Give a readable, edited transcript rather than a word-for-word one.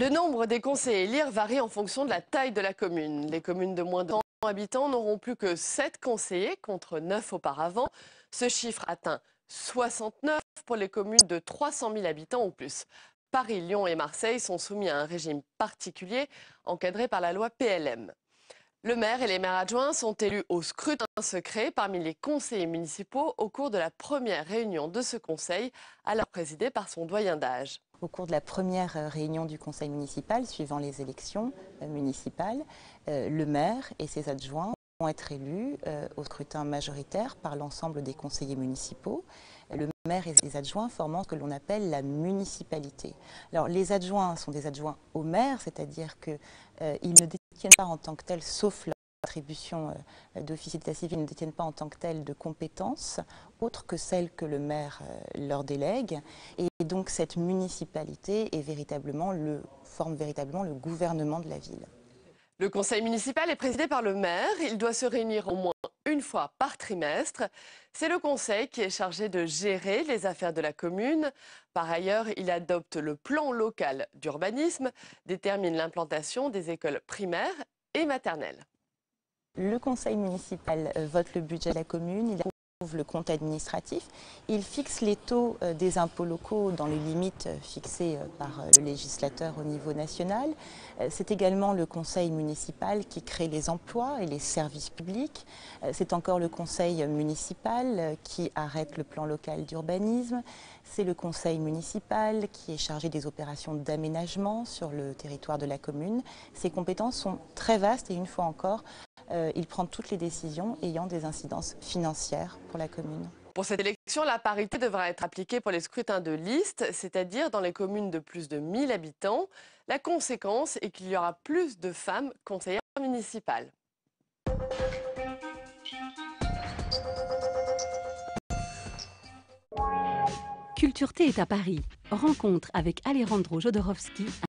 Le nombre des conseillers élire varie en fonction de la taille de la commune. Les communes de moins de 100 habitants n'auront plus que 7 conseillers contre 9 auparavant. Ce chiffre atteint 69 pour les communes de 300 000 habitants ou plus. Paris, Lyon et Marseille sont soumis à un régime particulier encadré par la loi PLM. Le maire et les maires adjoints sont élus au scrutin secret parmi les conseillers municipaux au cours de la première réunion de ce conseil, alors présidé par son doyen d'âge. Au cours de la première réunion du conseil municipal, suivant les élections municipales, le maire et ses adjoints vont être élus au scrutin majoritaire par l'ensemble des conseillers municipaux. Le maire et ses adjoints formant ce que l'on appelle la municipalité. Alors les adjoints sont des adjoints au maire, c'est-à-dire qu'ils ne détiennent pas en tant que tels, sauf leur attribution d'officier d'état civil, ne détiennent pas en tant que tels de compétences autres que celles que le maire leur délègue. Et donc cette municipalité forme véritablement le gouvernement de la ville. Le conseil municipal est présidé par le maire. Il doit se réunir au moins une fois par trimestre. C'est le conseil qui est chargé de gérer les affaires de la commune. Par ailleurs, il adopte le plan local d'urbanisme, détermine l'implantation des écoles primaires et maternelles. Le conseil municipal vote le budget de la commune, il approuve le compte administratif, il fixe les taux des impôts locaux dans les limites fixées par le législateur au niveau national. C'est également le conseil municipal qui crée les emplois et les services publics. C'est encore le conseil municipal qui arrête le plan local d'urbanisme. C'est le conseil municipal qui est chargé des opérations d'aménagement sur le territoire de la commune. Ces compétences sont très vastes et une fois encore, il prend toutes les décisions ayant des incidences financières pour la commune. Pour cette élection, la parité devra être appliquée pour les scrutins de liste, c'est-à-dire dans les communes de plus de 1000 habitants. La conséquence est qu'il y aura plus de femmes conseillères municipales. Culture T est à Paris. Rencontre avec Alejandro Jodorowsky,